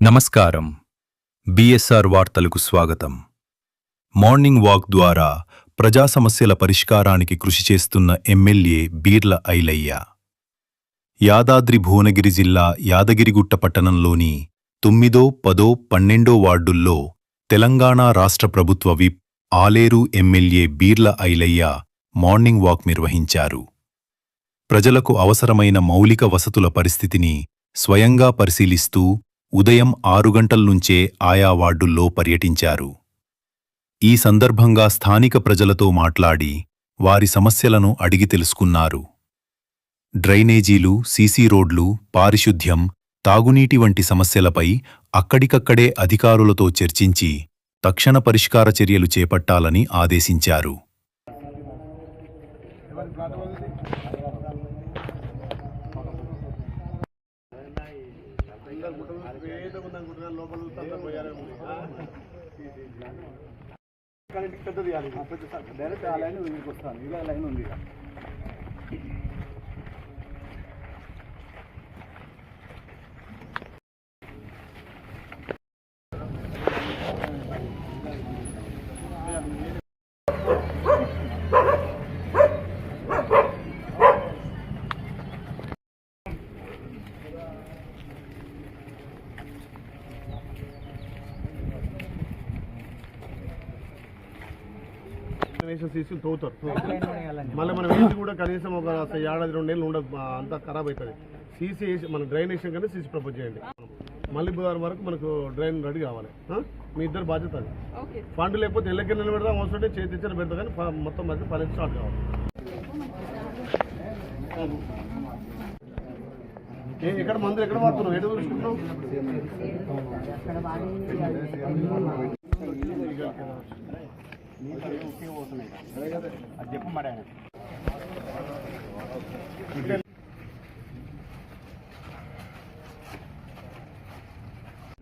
నమస్కారం. బిఎస్ఆర్ వార్తలకు స్వాగతం. మార్నింగ్ వాక్ ద్వారా ప్రజా సమస్యల పరిష్కారానికి కృషి చేస్తున్న ఎమ్మెల్యే బీర్ల ఐలయ్య. యాదాద్రి భువనగిరి జిల్లా యాదగిరిగుట్ట పట్టణంలోని 9, 10, 12 వార్డుల్లో తెలంగాణ రాష్ట్ర ప్రభుత్వ whip Aler MLA Beerla Ilaiah morning walk నిర్వహించారు. ప్రజలకు అవసరమైన మౌలిక వసతుల పరిస్థితిని స్వయంగా పరిశీలిస్తూ ఉదయం 6 గంటల నుంచే ఆయా వార్డుల్లో పర్యటించారు. ఈ సందర్భంగా స్థానిక ప్రజలతో మాట్లాడి వారి సమస్యలను అడిగి తెలుసుకున్నారు. డ్రైనేజీలు, సీసీ రోడ్లు, పారిశుద్ధ్యం, తాగునీటి వంటి సమస్యలపై అక్కడికక్కడే అధికారులతో చర్చించి తక్షణ పరిష్కార చర్యలు చేపట్టాలని ఆదేశించారు. డైరెక్ట్ ఆ లైన్ వస్తాను, ఇక లైన్ ఉంది. సీసీలు తోగుతారు, మళ్ళీ మనం వేసి కూడా కనీసం ఒక 7-2 ఏళ్ళు ఉండదు, అంతా ఖరాబ్ అవుతుంది. సీసీ వేసి మన డ్రైనేషన్ కానీ సీసీ ప్రపోజ్ చేయండి. మళ్ళీ బుధవారం వరకు మనకు డ్రైన్ రెడీ కావాలి. మీ ఇద్దరు బాధ్యత అది. ఫండ్ లేకపోతే ఎల్లకి నిలబెడదాం, అవసరం చేతి ఇచ్చిన పెడతా, కానీ మొత్తం మధ్య పని స్టార్ట్ కావాలి. ఎక్కడ మందులు ఎక్కడ వాడుతున్నావు, ఎక్కడ చూసుకుంటున్నావు? అది చెప్పు మరి.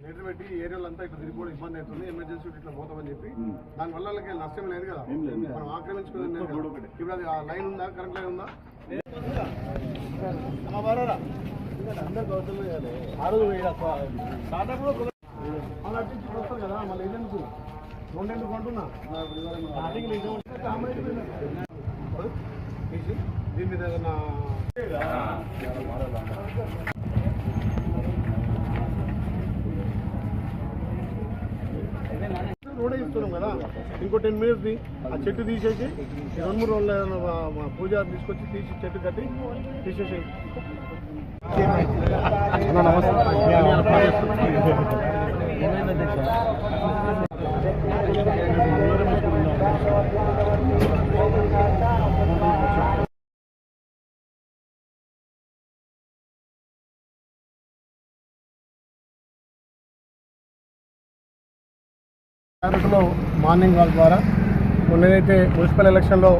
నీళ్ళు పెట్టి ఏరియాలో అంతా ఇట్లా తిరిగిపోవడం ఇబ్బంది అవుతుంది, ఎమర్జెన్సీ ఇట్లా పోతామని చెప్పి దానివల్ల వాళ్ళకి నష్టం లేదు కదా, మనం ఆక్రమించుకుని. ఇప్పుడు అది ఆ లైన్ ఉందా, కరెంట్ లైన్ ఉందా? వస్తారు కదా, మళ్ళీ ఏజెన్సీ 2 ఎందుకు కొంటున్నా దీని మీద ఏదన్నా రోడే ఇస్తున్నాం కదా, ఇంకో 10 మినిట్స్ ఆ చెట్టు తీసేసి 2-3 రోజులు ఏదైనా పూజ తీసుకొచ్చి తీసి చెట్టు కట్టి తీసేసి. మార్నింగ్ వాక్ ద్వారా మొన్నైతే మున్సిపల్ ఎలక్షన్లో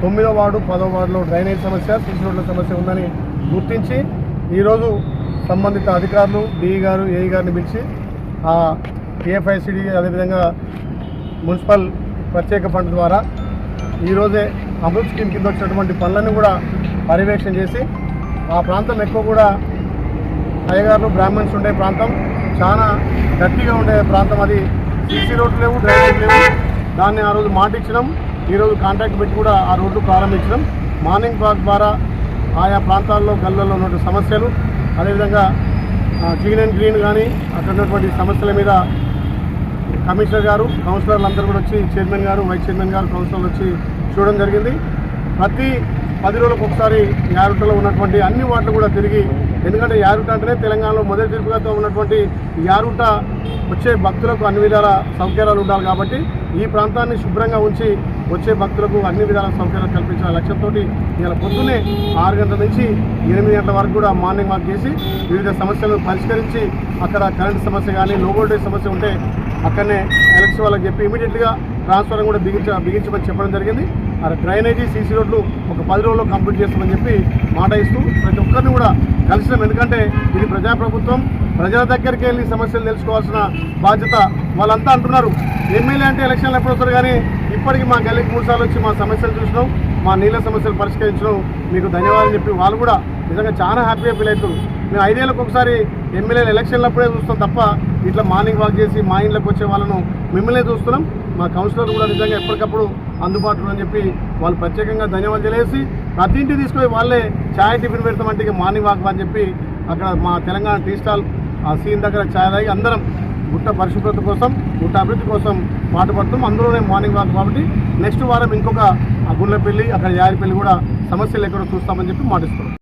9వ వార్డు 10వ వార్డులో డ్రైనేజ్ సమస్య, సీసీ రోడ్ల సమస్య ఉందని గుర్తించి ఈరోజు సంబంధిత అధికారులు డిఈ గారు, ఏఈ గారిని పిలిచి ఆ పిఎఫ్ఐసిడి అదేవిధంగా మున్సిపల్ ప్రత్యేక ఫండ్ ద్వారా ఈరోజే అమృత్ స్కీమ్ కింద వచ్చినటువంటి పనులన్నీ కూడా పర్యవేక్షణ చేసి ఆ ప్రాంతం ఎక్కువ కూడా అయ్యగారులు, బ్రాహ్మణ్స్ ఉండే ప్రాంతం, చాలా గట్టిగా ఉండే ప్రాంతం. అది సీసీ రోడ్లు లేవు, డ్రైనేజ్ లేవు. దాన్ని ఆ రోజు మాట ఇచ్చినాం, ఈరోజు కాంట్రాక్ట్ పెట్టి కూడా ఆ రోడ్లు ప్రారంభించినాం. మార్నింగ్ వాక్ ద్వారా ఆయా ప్రాంతాల్లో గల్లలో ఉన్నటువంటి సమస్యలు, అదేవిధంగా క్లీన్ అండ్ గ్రీన్ కానీ అక్కడ ఉన్నటువంటి సమస్యల మీద కమిషనర్ గారు, కౌన్సిలర్లు అందరూ కూడా వచ్చి, చైర్మన్ గారు, వైస్ చైర్మన్ గారు, కౌన్సిలర్లు వచ్చి చూడడం జరిగింది. ప్రతి 10 రోజులకు ఒకసారి యారుటలో ఉన్నటువంటి అన్ని వార్డులు కూడా తిరిగి, ఎందుకంటే యారుట అంటేనే తెలంగాణలో మొదటి తిరుగుతో ఉన్నటువంటి యారుట వచ్చే భక్తులకు అన్ని విధాల సౌకర్యాలు ఉండాలి. కాబట్టి ఈ ప్రాంతాన్ని శుభ్రంగా ఉంచి వచ్చే భక్తులకు అన్ని విధాల సౌకర్యాలు కల్పించిన లక్ష్యంతో ఇవాళ పొద్దున్నే 6 గంటల నుంచి 8 గంటల వరకు కూడా మార్నింగ్ వాక్ చేసి వివిధ సమస్యలను పరిష్కరించి, అక్కడ కరెంట్ సమస్య కానీ, లో వోల్టేజ్ సమస్య ఉంటే అక్కడనే ఎలక్షన్ వాళ్ళకి చెప్పి ఇమీడియట్గా ట్రాన్స్ఫర్ కూడా బిగించమని చెప్పడం జరిగింది. డ్రైనేజీ, సీసీ రోడ్లు ఒక 10 రోజుల్లో కంప్లీట్ చేస్తామని చెప్పి మాట ఇస్తూ ప్రతి ఒక్కరిని కూడా కలిసినాం. ఎందుకంటే ఇది ప్రజాప్రభుత్వం, ప్రజల దగ్గరికి వెళ్ళి సమస్యలు తెలుసుకోవాల్సిన బాధ్యత వాళ్ళంతా అంటున్నారు. ఎమ్మెల్యే అంటే ఎలక్షన్లు ఎప్పుడు వస్తారు, కానీ ఇప్పటికీ మా గల్లీకి 3 సార్లు వచ్చి మా సమస్యలు చూసినాం, మా నీళ్ళ సమస్యలు పరిష్కరించడం మీకు ధన్యవాదాలు చెప్పి వాళ్ళు కూడా నిజంగా చాలా హ్యాపీగా ఫీల్ అవుతారు. మేము 5 ఏళ్ళకు ఒకసారి ఎమ్మెల్యేలు ఎలక్షన్లప్పుడే చూస్తాం తప్ప ఇట్లా మార్నింగ్ వాక్ చేసి మా ఇంట్లోకి వచ్చే వాళ్ళను మిమ్మల్నే చూస్తున్నాం. మా కౌన్సిలర్ కూడా నిజంగా ఎప్పటికప్పుడు అందుబాటులో అని చెప్పి వాళ్ళు ప్రత్యేకంగా ధన్యవాదాలు తెలియజేసి ప్రతి ఇంటికి తీసుకొని వాళ్ళే ఛాయ్ టిఫిన్ పెడతామంటే ఇక మార్నింగ్ వాక్ అని చెప్పి అక్కడ మా తెలంగాణ టీ స్టాల్ ఆ సీన్ దగ్గర ఛాయ్ తాగి అందరం గుట్ట పరిశుభ్రత కోసం, గుట్ట అభివృద్ధి కోసం పాటుపడుతున్నాం. అందులోనే మార్నింగ్ వాక్ కాబట్టి నెక్స్ట్ వారం ఇంకొక గుండ్లపల్లి, అక్కడ యారిపల్లి కూడా సమస్యలు ఎక్కడో చూస్తామని చెప్పి మాటిస్తున్నాం.